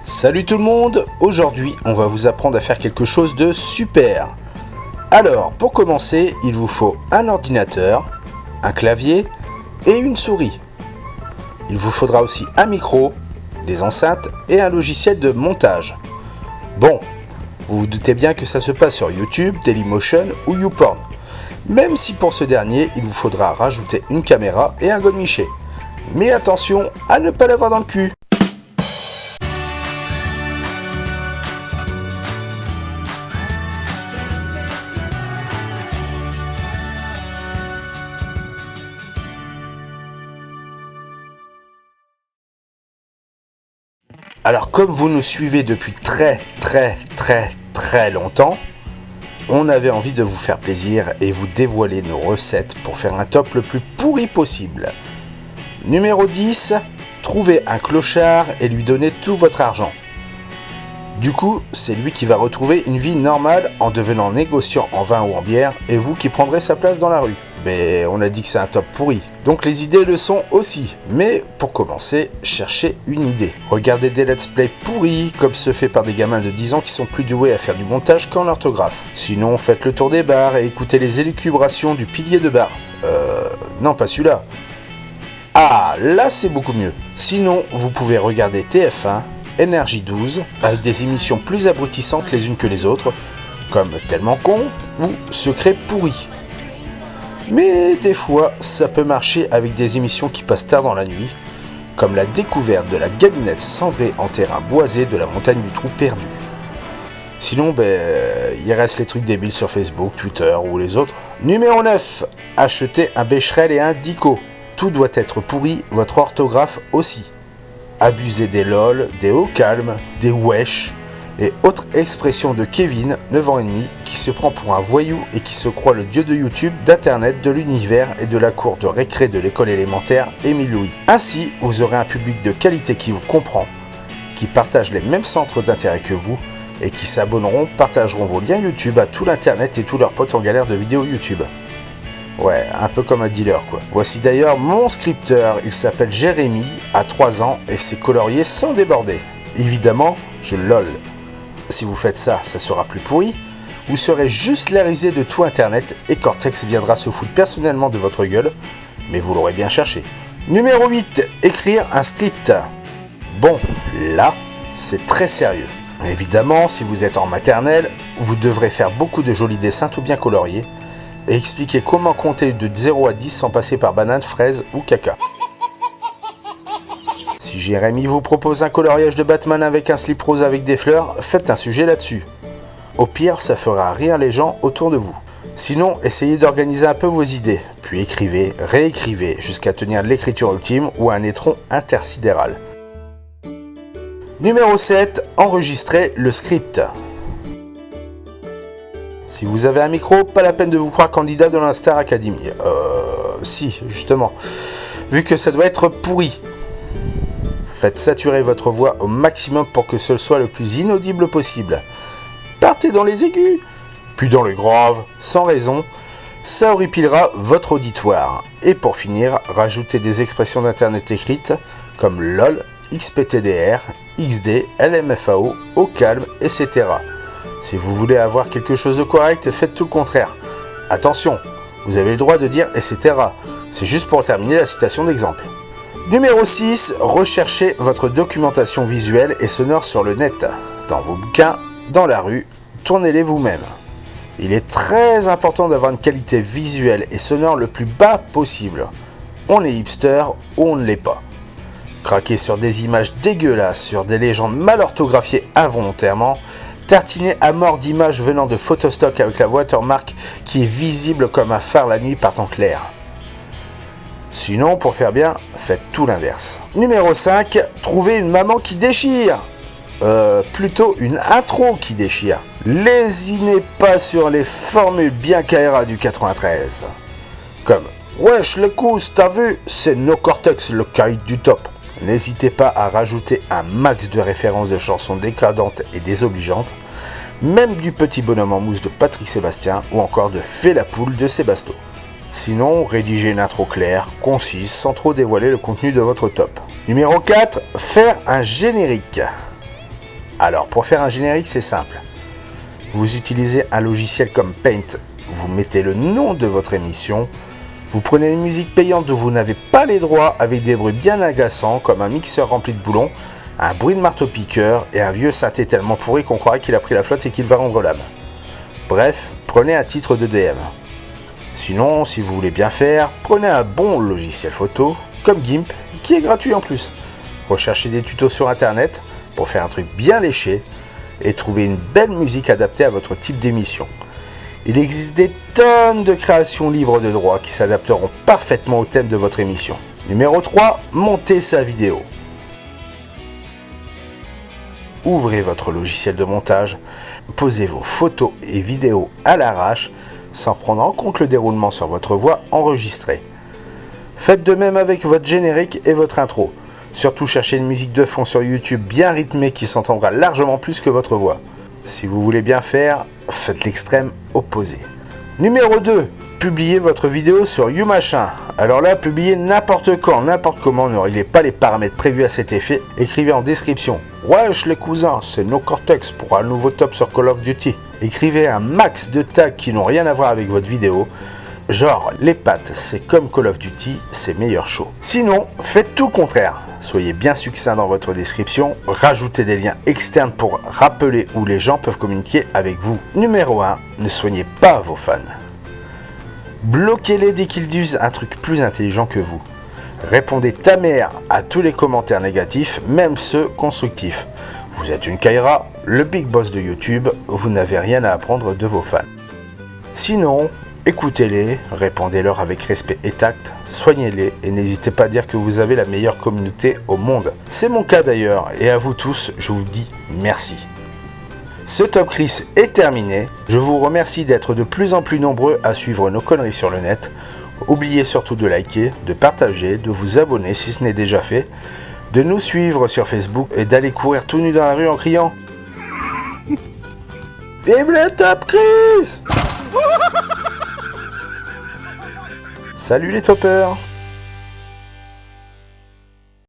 Salut tout le monde, aujourd'hui on va vous apprendre à faire quelque chose de super. Alors pour commencer, il vous faut un ordinateur, un clavier et une souris. Il vous faudra aussi un micro, des enceintes et un logiciel de montage. Bon, vous vous doutez bien que ça se passe sur YouTube, Dailymotion ou YouPorn. Même si pour ce dernier, il vous faudra rajouter une caméra et un godemiché. Mais attention à ne pas l'avoir dans le cul. Alors comme vous nous suivez depuis très longtemps, on avait envie de vous faire plaisir et vous dévoiler nos recettes pour faire un top le plus pourri possible. Numéro 10, trouvez un clochard et lui donnez tout votre argent. Du coup, c'est lui qui va retrouver une vie normale en devenant négociant en vin ou en bière et vous qui prendrez sa place dans la rue. Mais on a dit que c'est un top pourri, donc les idées le sont aussi. Mais pour commencer, cherchez une idée. Regardez des let's play pourris, comme se fait par des gamins de 10 ans qui sont plus doués à faire du montage qu'en orthographe. Sinon, faites le tour des bars et écoutez les élucubrations du pilier de bar. Non, pas celui-là. Ah, là c'est beaucoup mieux. Sinon, vous pouvez regarder TF1, Énergie 12, avec des émissions plus abrutissantes les unes que les autres, comme Tellement con ou Secret pourri. Mais des fois, ça peut marcher avec des émissions qui passent tard dans la nuit, comme la découverte de la galinette cendrée en terrain boisé de la montagne du trou perdu. Sinon, il reste les trucs débiles sur Facebook, Twitter ou les autres. Numéro 9, achetez un Becherel et un Dico. Tout doit être pourri, votre orthographe aussi. Abusez des lol, des au calme, des wesh et autres expressions de Kevin, 9 ans et demi, qui se prend pour un voyou et qui se croit le dieu de YouTube, d'internet, de l'univers et de la cour de récré de l'école élémentaire Émile Louis. Ainsi, vous aurez un public de qualité qui vous comprend, qui partage les mêmes centres d'intérêt que vous et qui s'abonneront, partageront vos liens YouTube à tout l'internet et tous leurs potes en galère de vidéos YouTube. Ouais, un peu comme un dealer quoi. Voici d'ailleurs mon scripteur, il s'appelle Jérémy, a 3 ans et s'est colorié sans déborder. Évidemment, je lol. Si vous faites ça, ça sera plus pourri. Vous serez juste la risée de tout internet et Cortex viendra se foutre personnellement de votre gueule, mais vous l'aurez bien cherché. Numéro 8, écrire un script. Bon, là, c'est très sérieux. Évidemment, si vous êtes en maternelle, vous devrez faire beaucoup de jolis dessins tout bien coloriés et expliquer comment compter de 0 à 10 sans passer par banane, fraise ou caca. Si Jérémy vous propose un coloriage de Batman avec un slip rose avec des fleurs, faites un sujet là-dessus. Au pire, ça fera rire les gens autour de vous. Sinon, essayez d'organiser un peu vos idées, puis écrivez, réécrivez, jusqu'à tenir l'écriture ultime ou un étron intersidéral. Numéro 7, enregistrez le script. Si vous avez un micro, pas la peine de vous croire candidat de la Star Academy. Si, justement. Vu que ça doit être pourri. Faites saturer votre voix au maximum pour que ce soit le plus inaudible possible. Partez dans les aigus, puis dans le grave, sans raison. Ça horripilera votre auditoire. Et pour finir, rajoutez des expressions d'internet écrites comme LOL, XPTDR, XD, LMFAO, au calme, etc. Si vous voulez avoir quelque chose de correct, faites tout le contraire. Attention, vous avez le droit de dire etc. C'est juste pour terminer la citation d'exemple. Numéro 6, recherchez votre documentation visuelle et sonore sur le net, dans vos bouquins, dans la rue, tournez-les vous-même. Il est très important d'avoir une qualité visuelle et sonore le plus bas possible. On est hipster ou on ne l'est pas. Craquer sur des images dégueulasses, sur des légendes mal orthographiées involontairement, tartiner à mort d'images venant de photostock avec la watermark qui est visible comme un phare la nuit par temps clair. Sinon, pour faire bien, faites tout l'inverse. Numéro 5, trouvez une maman qui déchire. Plutôt une intro qui déchire. Lésinez pas sur les formules bien KRA du 93. Comme « Wesh les coups, t'as vu, c'est No Cortex le caïd du top ». N'hésitez pas à rajouter un max de références de chansons dégradantes et désobligeantes, même du petit bonhomme en mousse de Patrick Sébastien ou encore de Fais la poule de Sébasto. Sinon, rédigez une intro claire, concise, sans trop dévoiler le contenu de votre top. Numéro 4, faire un générique. Alors pour faire un générique, c'est simple. Vous utilisez un logiciel comme Paint, vous mettez le nom de votre émission, vous prenez une musique payante où vous n'avez pas les droits avec des bruits bien agaçants comme un mixeur rempli de boulons, un bruit de marteau-piqueur et un vieux synthé tellement pourri qu'on croirait qu'il a pris la flotte et qu'il va rendre l'âme. Bref, prenez un titre de DM. Sinon, si vous voulez bien faire, prenez un bon logiciel photo, comme GIMP, qui est gratuit en plus. Recherchez des tutos sur internet pour faire un truc bien léché et trouver une belle musique adaptée à votre type d'émission. Il existe des tonnes de créations libres de droit qui s'adapteront parfaitement au thème de votre émission. Numéro 3, montez sa vidéo. Ouvrez votre logiciel de montage, posez vos photos et vidéos à l'arrache sans prendre en compte le déroulement sur votre voix enregistrée. Faites de même avec votre générique et votre intro. Surtout cherchez une musique de fond sur YouTube bien rythmée qui s'entendra largement plus que votre voix. Si vous voulez bien faire, faites l'extrême opposé. Numéro 2. Publiez votre vidéo sur YouMachin. Alors là, publiez n'importe quand, n'importe comment, ne réglez pas les paramètres prévus à cet effet. Écrivez en description: wesh les cousins, c'est No Cortex pour un nouveau top sur Call of Duty. Écrivez un max de tags qui n'ont rien à voir avec votre vidéo. Genre, les pattes, c'est comme Call of Duty, c'est meilleur chaud. Sinon, faites tout le contraire. Soyez bien succinct dans votre description, rajoutez des liens externes pour rappeler où les gens peuvent communiquer avec vous. Numéro 1, ne soignez pas vos fans. Bloquez-les dès qu'ils disent un truc plus intelligent que vous. Répondez ta mère à tous les commentaires négatifs, même ceux constructifs. Vous êtes une Kaira, le big boss de YouTube, vous n'avez rien à apprendre de vos fans. Sinon, écoutez-les, répondez-leur avec respect et tact, soignez-les et n'hésitez pas à dire que vous avez la meilleure communauté au monde. C'est mon cas d'ailleurs et à vous tous, je vous dis merci. Ce Top Chris est terminé. Je vous remercie d'être de plus en plus nombreux à suivre nos conneries sur le net. N'oubliez surtout de liker, de partager, de vous abonner si ce n'est déjà fait, de nous suivre sur Facebook et d'aller courir tout nu dans la rue en criant « Vive le Top Chris !» Salut les toppers!